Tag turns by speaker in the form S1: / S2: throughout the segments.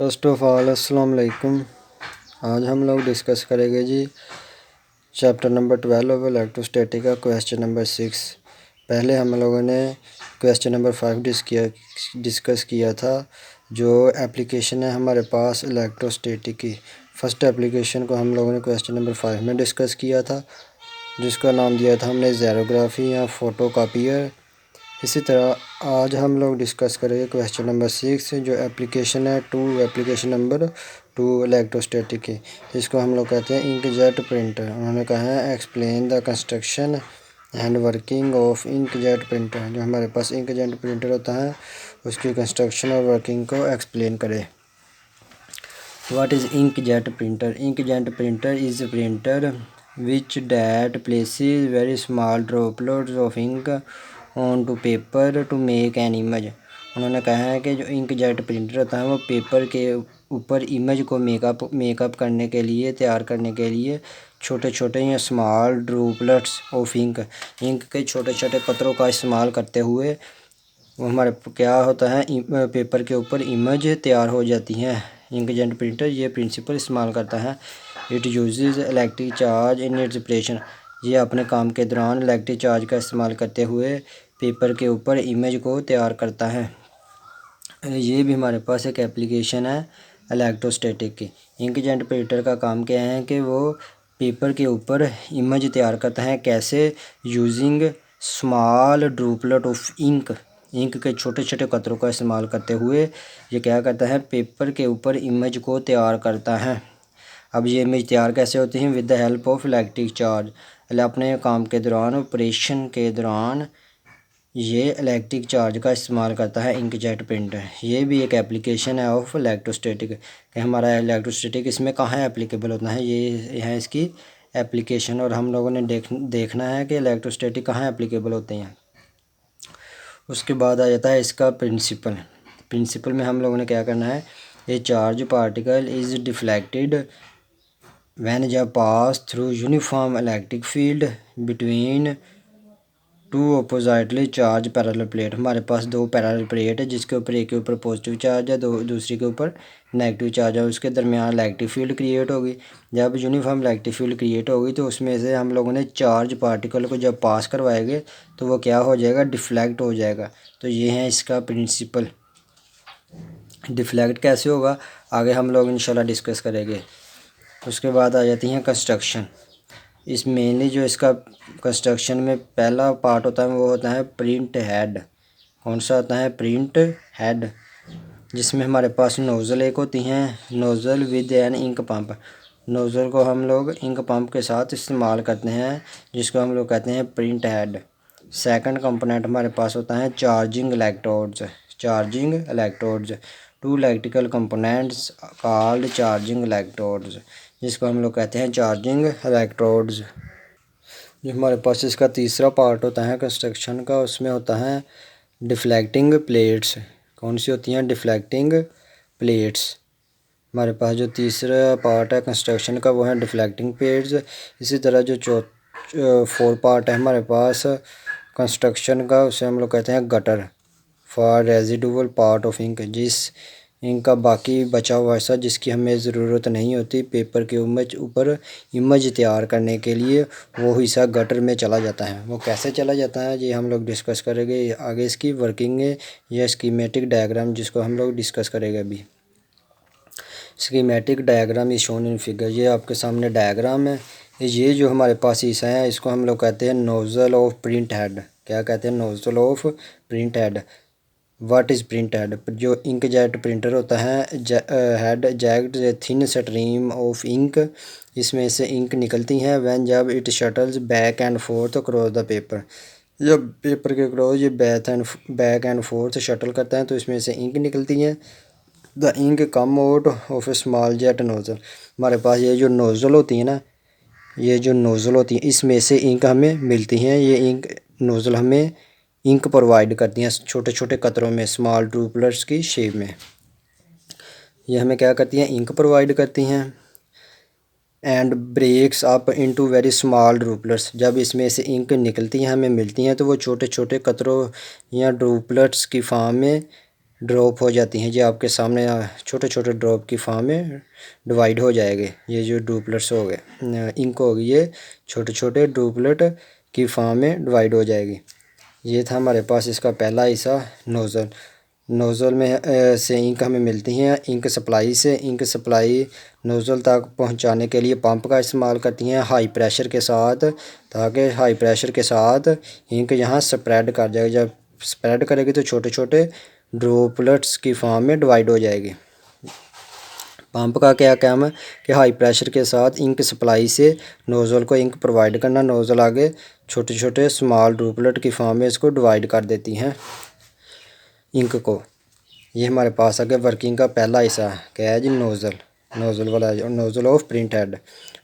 S1: First of all अस्सलाम वालेकुम। आज हम लोग डिस्कस करेंगे जी चैप्टर नंबर 12 ऑफ इलेक्ट्रोस्टैटिक का क्वेश्चन नंबर 6। पहले हम लोगों ने क्वेश्चन नंबर 5 डिस्कस किया था। जो एप्लीकेशन है हमारे पास इलेक्ट्रोस्टैटिक की, फर्स्ट एप्लीकेशन को हम लोगों ने क्वेश्चन नंबर 5 में डिस्कस किया था, जिसका नाम दिया था हमने ज़ेरोग्राफी या फ़ोटो कापियर। इसी तरह आज हम लोग डिस्कस करेंगे क्वेश्चन नंबर 6, जो एप्लीकेशन है एप्लीकेशन नंबर 2 इलेक्ट्रोस्टैटिक की, जिसको हम लोग कहते हैं इंकजेट प्रिंटर। उन्होंने कहा है explain the construction and working of inkjet printer. जो हमारे पास इंकजेट प्रिंटर होता है उसकी कंस्ट्रक्शन और वर्किंग को एक्सप्लेन करें। What is inkjet printer? Inkjet printer is a printer which that places very small droplets of ink onto paper to make an image. उन्होंने कहा है कि जो इंकजेट प्रिंटर होता है वो पेपर के ऊपर इमेज को मेकअप करने के लिए, तैयार करने के लिए छोटे छोटे या स्मॉल ड्रॉपलेट्स ऑफ इंक के छोटे छोटे कतरों का इस्तेमाल करते हुए वो हमारे क्या होता है, पेपर के ऊपर इमेज तैयार हो जाती हैं। इंकजेट प्रिंटर ये प्रिंसिपल इस्तेमाल करता है। It uses electric charge in its operation. ये अपने काम के दौरान इलेक्ट्रिक चार्ज का इस्तेमाल करते हुए पेपर के ऊपर इमेज को तैयार करता है। ये भी हमारे पास एक एप्लीकेशन है इलेक्ट्रोस्टैटिक की। इंकजेट प्रिंटर का काम क्या है कि वो पेपर के ऊपर इमेज तैयार करता है। कैसे? Using small droplet of ink के छोटे छोटे कतरों का इस्तेमाल करते हुए ये क्या करता है, पेपर के ऊपर इमेज को तैयार करता है। अब ये इमेज तैयार कैसे होती हैं? With the help of electric charge. अपने काम के दौरान, ऑपरेशन के दौरान ये इलेक्ट्रिक चार्ज का इस्तेमाल करता है इंकजेट प्रिंटर। ये भी एक एप्लीकेशन है ऑफ इलेक्ट्रोस्टैटिक कि हमारा इलेक्ट्रोस्टैटिक इसमें कहाँ एप्लीकेबल होता है। ये है इसकी एप्लीकेशन, और हम लोगों ने देखना है कि इलेक्ट्रोस्टैटिक कहाँ एप्लीकेबल होते हैं। उसके बाद आ जाता है इसका प्रिंसिपल में हम लोगों ने क्या करना है, a charge particle is deflected when जब pass through uniform electric field between two oppositely charge parallel plate. हमारे पास दो पैरेलल प्लेट है, जिसके ऊपर एक के ऊपर पॉजिटिव चार्ज है, दूसरी के ऊपर नेगेटिव चार्ज है। उसके दरमियान इलेक्ट्रिक फील्ड क्रिएट होगी। जब यूनिफॉर्म इलेक्ट्रिक फील्ड क्रिएट होगी तो उसमें से हम लोगों ने चार्ज पार्टिकल को जब पास करवाएंगे तो वो क्या हो जाएगा, डिफ्लेक्ट हो जाएगा। तो ये है इसका प्रिंसिपल। डिफ्लेक्ट कैसे होगा आगे हम लोग इंशाल्लाह डिस्कस करेंगे। उसके बाद आ जाती हैं कंस्ट्रक्शन। इस मेनली जो इसका कंस्ट्रक्शन में पहला पार्ट होता है वो होता है प्रिंट हेड। कौन सा होता है? प्रिंट हेड, जिसमें हमारे पास नोज़ल एक होती हैं, nozzle with an ink pump. Nozzle को हम लोग इंक पंप के साथ इस्तेमाल करते हैं, जिसको हम लोग कहते हैं प्रिंट हेड। सेकंड कंपोनेंट हमारे पास होता है charging electrodes. Two electrical components called charging electrodes, जिसको हम लोग कहते हैं चार्जिंग इलेक्ट्रोड्स। जो हमारे पास इसका तीसरा पार्ट होता है कंस्ट्रक्शन का, उसमें होता है डिफ्लेक्टिंग प्लेट्स। कौन सी होती हैं? Deflecting plates. हमारे पास जो तीसरा पार्ट है कंस्ट्रक्शन का वो है डिफ्लेक्टिंग प्लेट्स। इसी तरह जो फोर पार्ट है हमारे पास कंस्ट्रक्शन का, उसे हम लोग कहते हैं gutter for residual part of ink. जिस इंक का बाकी बचा हुआ हिस्सा जिसकी हमें ज़रूरत नहीं होती पेपर के ऊपर इमेज तैयार करने के लिए, वो हिस्सा गटर में चला जाता है। वो कैसे चला जाता है ये हम लोग डिस्कस करेंगे आगे। इसकी वर्किंग है या स्कीमेटिक डायग्राम, जिसको हम लोग डिस्कस करेंगे अभी। Schematic diagram is shown in figure. ये आपके सामने डायग्राम है। ये जो हमारे पास हिस्सा है इसको हम लोग कहते हैं नोज़ल ऑफ प्रिंट हेड। क्या कहते हैं? Nozzle of print head. What is print head? जो इंकजेट प्रिंटर होता है, head ejects thin stream of ink, इसमें से इंक निकलती हैं व्हेन जब it shuttles back and forth across the paper. जब पेपर के क्रॉस ये बैक एंड फोर्थ शटल करता है तो इसमें से इंक निकलती हैं। The ink come out of a small jet nozzle. हमारे पास ये जो नोज़ल होती है ना, ये जो नोज़ल होती है इसमें से इंक हमें मिलती हैं। ये इंक नोज़ल हमें इंक प्रोवाइड करती हैं छोटे छोटे कतरों में, स्मॉल ड्रॉपलेट्स की शेप में। ये हमें क्या करती हैं? इंक प्रोवाइड करती हैं। And breaks up into very small droplets. जब इसमें से इंक निकलती हैं हमें मिलती हैं तो वो छोटे छोटे कतरों या ड्रॉपलेट्स की फॉर्म में ड्रॉप हो जाती हैं। ये आपके सामने छोटे छोटे ड्रॉप की फॉर्म में डिवाइड हो जाएंगे। ये जो ड्रूपलेट्स हो गए, इंक होगी, ये छोटे छोटे ड्रूपलेट की फॉर्म में डिवाइड हो जाएगी। ये था हमारे पास इसका पहला हिस्सा, नोज़ल। नोज़ल में से इंक हमें मिलती हैं इंक सप्लाई से। इंक सप्लाई नोज़ल तक पहुंचाने के लिए पंप का इस्तेमाल करती हैं हाई प्रेशर के साथ, ताकि हाई प्रेशर के साथ इंक यहाँ स्प्रेड कर जाएगी। जब स्प्रेड करेगी तो छोटे छोटे ड्रॉपलेट्स की फॉर्म में डिवाइड हो जाएगी। पंप का क्या काम है कि हाई प्रेशर के साथ इंक सप्लाई से नोज़ल को इंक प्रोवाइड करना। नोज़ल आगे छोटे छोटे स्मॉल ड्रूपलेट की फॉर्म में इसको डिवाइड कर देती हैं इंक को। ये हमारे पास आगे वर्किंग का पहला हिस्सा है, क्या है जी, नोज़ल। नोज़ल वाला नोज़ल ऑफ प्रिंट हेड।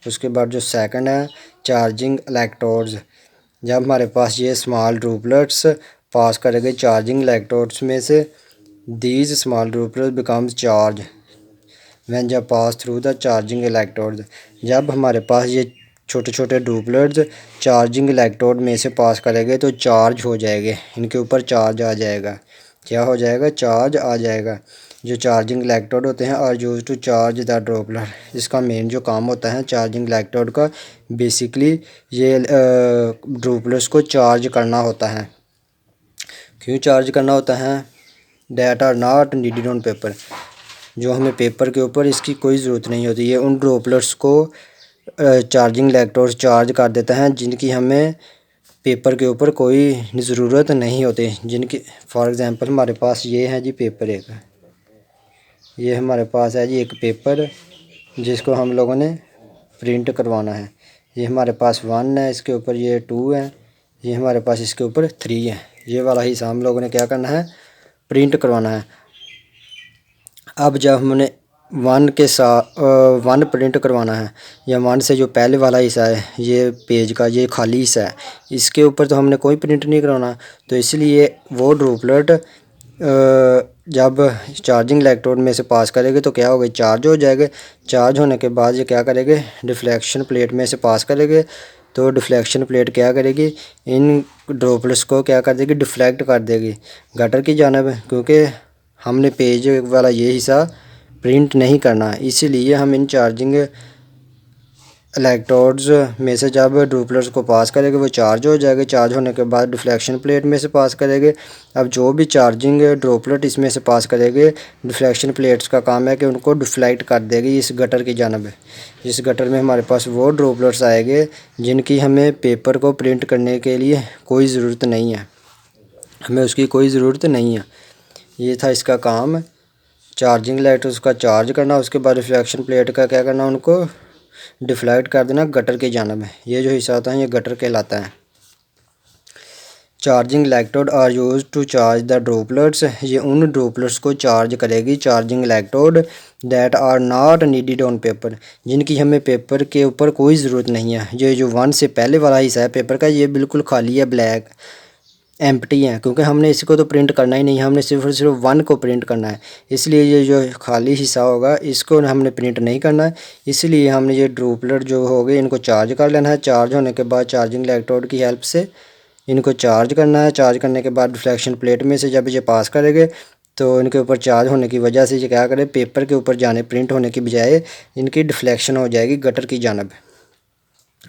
S1: उसके बाद जो सेकंड है, चार्जिंग इलेक्ट्रोड्स। जब हमारे पास ये स्मॉल ड्रूपलेट्स पास करेंगे चार्जिंग इलेक्ट्रोड्स में से, these small droplets becomes charge when जब pass through the charging electrodes. जब हमारे पास ये छोटे छोटे ड्रूपलेट्स चार्जिंग इलेक्ट्रोड में से पास करेंगे तो चार्ज हो जाएंगे, इनके ऊपर चार्ज आ जाएगा। क्या हो जाएगा? चार्ज आ जाएगा। जो चार्जिंग इलेक्ट्रोड होते हैं are use to charge the droplet. इसका मेन जो काम होता है चार्जिंग इलेक्ट्रोड का, बेसिकली ये ड्रॉपलेट्स को चार्ज करना होता है। क्यों चार्ज करना होता है? That are not needed on paper. जो हमें पेपर के ऊपर इसकी कोई ज़रूरत नहीं होती। ये उन ड्रॉपलेट्स को चार्जिंग इलेक्ट्रोड चार्ज कर देता है जिनकी हमें पेपर के ऊपर कोई ज़रूरत नहीं होती। जिनकी फॉर एग्ज़ाम्पल हमारे पास ये है जी पेपर एक, ये हमारे पास है जी एक पेपर जिसको हम लोगों ने प्रिंट करवाना है। ये हमारे पास 1 है, इसके ऊपर ये 2 है, ये हमारे पास इसके ऊपर 3 है। ये वाला हिस्सा हम लोगों ने क्या करना है? प्रिंट करवाना है। अब जब हमने 1 के साथ 1 प्रिंट करवाना है, या 1 से जो पहले वाला हिस्सा है ये पेज का, ये खाली हिस्सा है, इसके ऊपर तो हमने कोई प्रिंट नहीं करवाना। तो इसलिए वो ड्रूपलेट जब चार्जिंग इलेक्ट्रोड में से पास करेंगे तो क्या होगा? चार्ज हो जाएगा। चार्ज होने के बाद ये क्या करेंगे? डिफ्लेक्शन प्लेट में से पास करेंगे। तो डिफ्लेक्शन प्लेट क्या करेगी? इन ड्रॉपलेट्स को क्या कर देगी? डिफ्लेक्ट कर देगी गटर की जानिब, क्योंकि हमने पेज वाला ये हिस्सा प्रिंट नहीं करना। इसीलिए हम इन चार्जिंग इलेक्ट्रोड्स में से जब ड्रूपलेट्स को पास करेंगे वो चार्ज हो जाएगा। चार्ज होने के बाद डिफ्लेक्शन प्लेट में से पास करेंगे। अब जो भी चार्जिंग ड्रूपलेट इसमें से पास करेंगे, डिफ्लेक्शन प्लेट्स का काम है कि उनको डिफ्लेक्ट कर देगी इस गटर की जानिब। इस गटर में हमारे पास वो ड्रूपलेट्स आएंगे जिनकी हमें पेपर को प्रिंट करने के लिए कोई ज़रूरत नहीं है, हमें उसकी कोई ज़रूरत नहीं है। ये था इसका काम, चार्जिंग इलेक्ट्रोड्स का चार्ज करना। उसके बाद रिफ्लेक्शन प्लेट का क्या करना? उनको डिफ्लेक्ट कर देना गटर की जानिब में। ये जो हिस्सा होता है ये गटर कहलाता है। Charging electrode are use to charge the droplets. ये उन ड्रॉपलेट्स को चार्ज करेगी charging electrode that are not needed on paper, जिनकी हमें पेपर के ऊपर कोई ज़रूरत नहीं है। ये जो 1 से पहले वाला हिस्सा है पेपर का, ये बिल्कुल खाली है, ब्लैक एम्प्टी है, क्योंकि हमने इसको तो प्रिंट करना ही नहीं, हमने सिर्फ और सिर्फ 1 को प्रिंट करना है। इसलिए ये जो खाली हिस्सा होगा इसको हमने प्रिंट नहीं करना है। इसलिए हमने ये ड्रूपलेट जो हो गए इनको चार्ज कर लेना है। चार्ज होने के बाद चार्जिंग इलेक्ट्रोड की हेल्प से इनको चार्ज करना है। चार्ज करने के बाद रिफ्लेक्शन प्लेट में से जब ये पास करेंगे तो इनके ऊपर चार्ज होने की वजह से ये क्या करे? पेपर के ऊपर जाने प्रिंट होने की बजाय इनकी डिफ्लेक्शन हो जाएगी गटर की जानिब,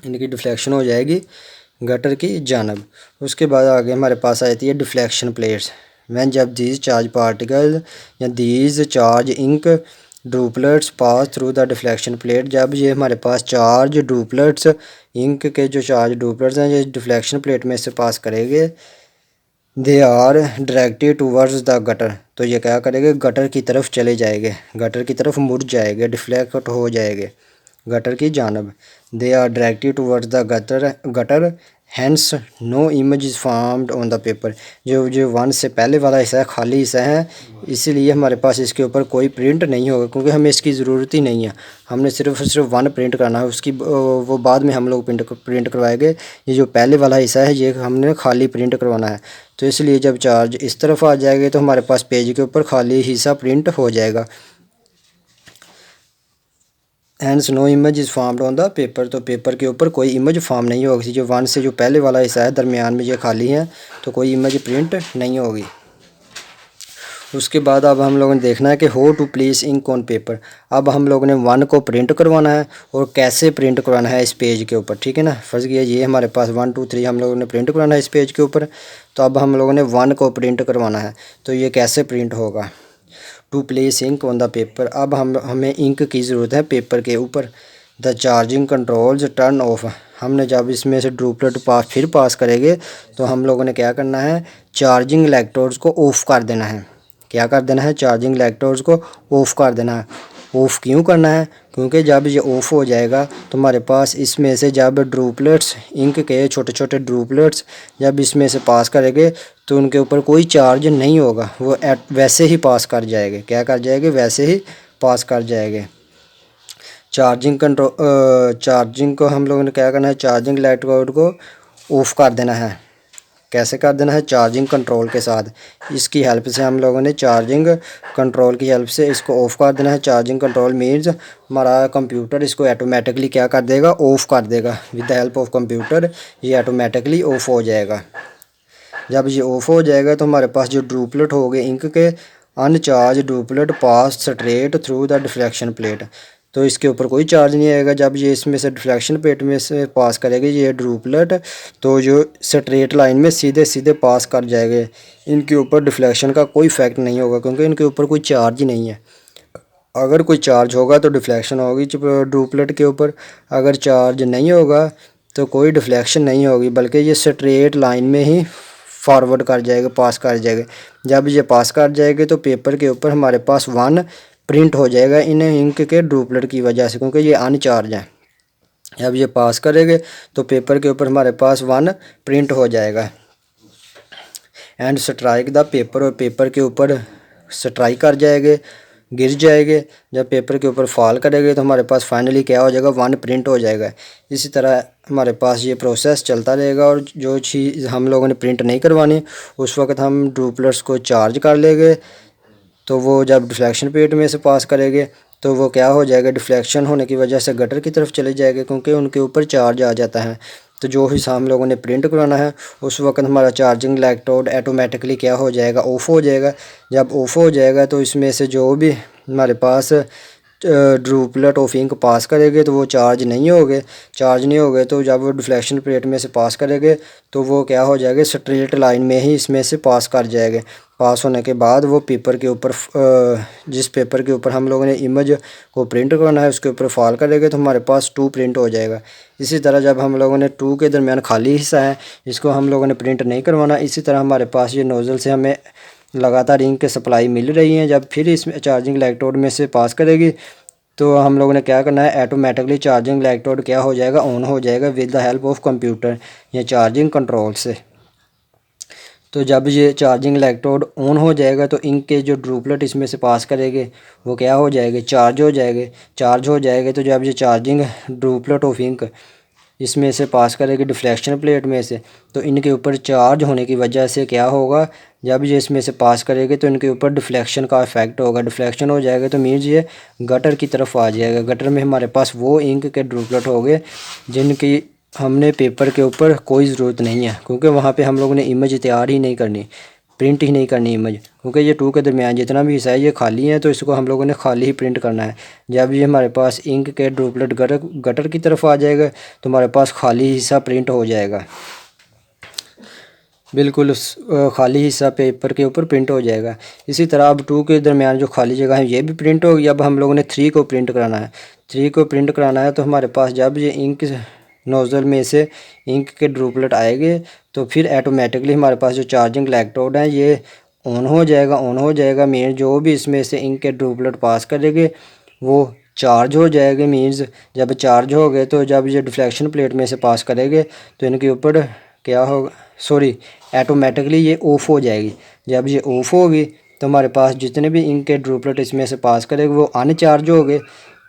S1: इनकी डिफ्लेक्शन हो जाएगी गटर की जानब। उसके बाद आगे हमारे पास आती है डिफ्लेक्शन प्लेट्स। वैन जब दीज चार्ज पार्टिकल या these charge ink droplets pass through the deflection plate. जब ये हमारे पास चार्ज ड्रूपलेट्स, इंक के जो चार्ज ड्रूपलेट्स हैं ये डिफ्लेक्शन प्लेट में से पास करेंगे, they are directed towards the gutter. तो ये क्या करेंगे? गटर की तरफ चले जाएंगे, गटर की तरफ मुड़ जाएंगे, डिफ्लेक्ट हो जाएंगे गटर की जानब। They are directed towards the gutter hence no image is formed on the paper. जो 1 से पहले वाला हिस्सा है खाली हिस्सा है, इसीलिए हमारे पास इसके ऊपर कोई प्रिंट नहीं होगा, क्योंकि हमें इसकी ज़रूरत ही नहीं है। हमने सिर्फ 1 प्रिंट करना है, उसकी वो बाद में हम लोग प्रिंट करवाएंगे। ये जो पहले वाला हिस्सा है ये हमने खाली प्रिंट करवाना है। तो इसलिए जब चार्ज इस तरफ आ जाएगा तो हमारे पास पेज के ऊपर खाली हिस्सा प्रिंट हो जाएगा। Hence no image is formed on the paper. तो पेपर के ऊपर कोई इमेज फॉर्म नहीं होगी। जो 1 से जो पहले वाला हिस्सा है दरमियान में ये खाली है तो कोई इमेज प्रिंट नहीं होगी। उसके बाद अब हम लोगों ने देखना है कि how to place ink on paper. अब हम लोगों ने 1 को प्रिंट करवाना है और कैसे प्रिंट करवाना है इस पेज के ऊपर, ठीक है ना। फर्स्ट किया ये हमारे पास 1 2 3 हम लोगों ने प्रिंट करवाना है इस पेज के ऊपर। तो अब हम लोगों ने 1 को प्रिंट करवाना है, तो ये कैसे प्रिंट होगा, to place ink on the paper. अब हमें इंक की ज़रूरत है पेपर के ऊपर। The charging controls turn off. हमने जब इसमें से ड्रूपलेट पास करेंगे तो हम लोगों ने क्या करना है, चार्जिंग इलेक्ट्रोड्स को ऑफ़ कर देना है। क्या कर देना है, चार्जिंग इलेक्ट्रोड्स को ऑफ़ कर देना है। ऑफ़ क्यों करना है, क्योंकि जब ये ऑफ़ हो जाएगा तो हमारे पास इसमें से जब ड्रूपलेट्स, इंक के छोटे छोटे ड्रूपलेट्स जब इसमें से पास करेंगे तो उनके ऊपर कोई चार्ज नहीं होगा, वो वैसे ही पास कर जाएंगे। क्या कर जाएंगे, वैसे ही पास कर जाएंगे। चार्जिंग को हम लोगों ने क्या करना है, चार्जिंग इलेक्ट्रोड को ऑफ़ कर देना है। कैसे कर देना है, चार्जिंग कंट्रोल के साथ। इसकी हेल्प से हम लोगों ने चार्जिंग कंट्रोल की हेल्प से इसको ऑफ़ कर देना है। चार्जिंग कंट्रोल मीन्स हमारा कंप्यूटर इसको ऑटोमेटिकली क्या कर देगा, ऑफ़ कर देगा। With the help of computer ये ऑटोमेटिकली ऑफ़ हो जाएगा। जब ये ऑफ़ हो जाएगा तो हमारे पास जो ड्रूपलेट हो गए इंक के, uncharge droplet pass straight through the deflection plate. तो इसके ऊपर कोई चार्ज नहीं आएगा। जब ये इसमें से डिफ्लेक्शन प्लेट में से पास करेगी ये ड्रूपलेट, तो जो स्ट्रेट लाइन में सीधे सीधे पास कर जाएंगे। इनके ऊपर डिफ्लेक्शन का कोई इफेक्ट नहीं होगा, क्योंकि इनके ऊपर कोई चार्ज ही नहीं है। अगर कोई चार्ज होगा तो डिफ्लेक्शन होगी ड्रूपलेट के ऊपर, अगर चार्ज नहीं होगा तो कोई डिफ्लेक्शन नहीं होगी, बल्कि ये स्ट्रेट लाइन में ही फॉरवर्ड कर जाएगा, पास कर जाएगा। जब ये पास कर जाएंगे तो पेपर के ऊपर हमारे पास 1 प्रिंट हो जाएगा इन इंक के ड्रूपलेट की वजह से, क्योंकि ये अनचार्ज है। जब ये पास करेंगे तो पेपर के ऊपर हमारे पास 1 प्रिंट हो जाएगा। एंड स्ट्राइक द पेपर, और पेपर के ऊपर स्ट्राइक कर जाएंगे, गिर जाएंगे। जब पेपर के ऊपर फॉल करेंगे तो हमारे पास फाइनली क्या हो जाएगा, 1 प्रिंट हो जाएगा। इसी तरह हमारे पास ये प्रोसेस चलता रहेगा। और जो चीज़ हम लोगों ने प्रिंट नहीं करवानी उस वक्त हम ड्रूपलेट्स को चार्ज कर लेंगे, तो वो जब डिफ्लेक्शन प्लेट में से पास करेंगे तो वो क्या हो जाएगा, डिफ्लेक्शन होने की वजह से गटर की तरफ चले जाएगा, क्योंकि उनके ऊपर चार्ज आ जाता है। तो जो हिस्सा हम लोगों ने प्रिंट करवाना है उस वक्त हमारा चार्जिंग इलेक्ट्रोड ऑटोमेटिकली क्या हो जाएगा, ऑफ़ हो जाएगा। जब ऑफ़ हो जाएगा तो इसमें से जो भी हमारे पास ड्रूपलेट ऑफ इंक पास करेंगे तो वो चार्ज नहीं होगे तो जब वो डिफ्लेक्शन प्लेट में से पास करेंगे तो वो क्या हो जाएगा, स्ट्रेट लाइन में ही इसमें से पास कर जाएंगे। पास होने के बाद वो पेपर के ऊपर जिस पेपर के ऊपर हम लोगों ने इमेज को प्रिंट करना है उसके ऊपर फॉल करेंगे तो हमारे पास 2 प्रिंट हो जाएगा। इसी तरह जब हम लोगों ने 2 के दरमियान खाली हिस्सा है इसको हम लोगों ने प्रिंट नहीं करवाना। इसी तरह हमारे पास ये नोज़ल से हमें लगातार इंक की सप्लाई मिल रही है। जब फिर इसमें चार्जिंग इलेक्ट्रोड में से पास करेगी तो हम लोगों ने क्या करना है, ऑटोमेटिकली चार्जिंग इलेक्ट्रोड क्या हो जाएगा, ऑन हो जाएगा with the help of computer या चार्जिंग कंट्रोल से। तो जब ये चार्जिंग इलेक्ट्रोड ऑन हो जाएगा तो इंक के जो ड्रूपलेट इसमें से पास करेंगे वो क्या हो जाएंगे, चार्ज हो जाएंगे। तो जब ये चार्जिंग ड्रूपलेट ऑफ इंक इसमें से पास करेंगे डिफ्लेक्शन प्लेट में से, तो इनके ऊपर चार्ज होने की वजह से क्या होगा, जब ये इसमें से पास करेंगे तो इनके ऊपर डिफ्लेक्शन का इफेक्ट होगा। डिफ्लेक्शन हो जाएगा तो मीन्स ये गटर की तरफ आ जाएगा। गटर में हमारे पास वो इंक के ड्रूपलेट हो गए जिनकी हमने पेपर के ऊपर कोई ज़रूरत नहीं है, क्योंकि वहाँ पे हम लोगों ने इमेज तैयार ही नहीं करनी, प्रिंट ही नहीं करनी इमेज, क्योंकि ये 2 के दरमियान जितना भी हिस्सा है ये खाली है, तो इसको हम लोगों ने खाली ही प्रिंट करना है। जब ये हमारे पास इंक के ड्रूपलेट गटर की तरफ आ जाएगा तो हमारे पास खाली हिस्सा प्रिंट हो जाएगा, बिल्कुल खाली हिस्सा पेपर के ऊपर प्रिंट हो जाएगा। इसी तरह अब 2 के दरमियान जो खाली जगह है ये भी प्रिंट होगी। अब हम लोगों ने 3 को प्रिंट कराना है। 3 को प्रिंट कराना है तो हमारे पास जब ये इंक नोज़ल में से इंक के ड्रूपलेट आएंगे तो फिर ऑटोमेटिकली हमारे पास जो चार्जिंग इलेक्ट्रोड है ये ऑन हो जाएगा। मीन्स जो भी इसमें से इंक के ड्रूपलेट पास करेंगे वो चार्ज हो जाएगा। मीन्स जब चार्ज हो गए तो जब ये डिफ्लेक्शन प्लेट में से पास करेंगे तो इनके ऊपर क्या होगा, ऑटोमेटिकली ये ऑफ़ हो जाएगी। जब ये ऑफ़ होगी तो हमारे पास जितने भी इंक के ड्रूपलेट इसमें से पास करेंगे वो अनचार्ज हो गए।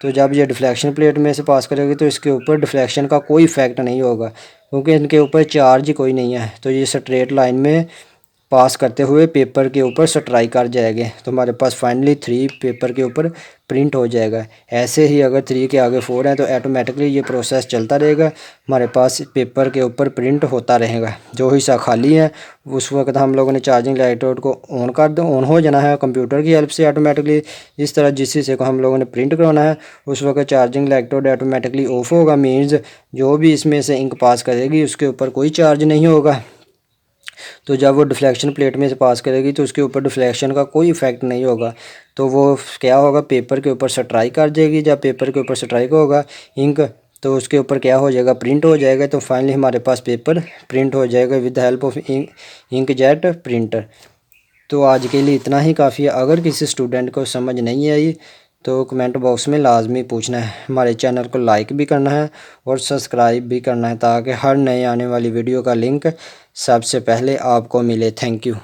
S1: तो जब ये डिफ्लेक्शन प्लेट में से पास करेगी तो इसके ऊपर डिफ्लेक्शन का कोई इफेक्ट नहीं होगा, क्योंकि इनके ऊपर चार्ज ही कोई नहीं है। तो ये स्ट्रेट लाइन में पास करते हुए पेपर के ऊपर स्ट्राइक कर जाएंगे तो हमारे पास फाइनली 3 पेपर के ऊपर प्रिंट हो जाएगा। ऐसे ही अगर 3 के आगे 4 है तो ऑटोमेटिकली ये प्रोसेस चलता रहेगा, हमारे पास पेपर के ऊपर प्रिंट होता रहेगा। जो हिस्सा खाली है उस वक्त हम लोगों ने चार्जिंग इलेक्ट्रोड को ऑन कर दो, ऑन हो जाना है कंप्यूटर की हेल्प से ऑटोमेटिकली। इस तरह जिस हिस्से को हम लोगों ने प्रिंट करवाना है उस वक्त चार्जिंग इलेक्ट्रोड ऑटोमेटिकली ऑफ होगा, मीन्स जो भी इसमें से इंक पास करेगी उसके ऊपर कोई चार्ज नहीं होगा। तो जब वो डिफ्लेक्शन प्लेट में से पास करेगी तो उसके ऊपर डिफ्लेक्शन का कोई इफेक्ट नहीं होगा। तो वो क्या होगा, पेपर के ऊपर स्ट्राइक कर जाएगी। जब पेपर के ऊपर स्ट्राइक होगा इंक तो उसके ऊपर क्या हो जाएगा, प्रिंट हो जाएगा। तो फाइनली हमारे पास पेपर प्रिंट हो जाएगा with the help of inkjet printer. तो आज के लिए इतना ही काफ़ी है। अगर किसी स्टूडेंट को समझ नहीं आई तो कमेंट बॉक्स में लाजमी पूछना है। हमारे चैनल को लाइक भी करना है और सब्सक्राइब भी करना है ताकि हर नए आने वाली वीडियो का लिंक सबसे पहले आपको मिले। Thank you.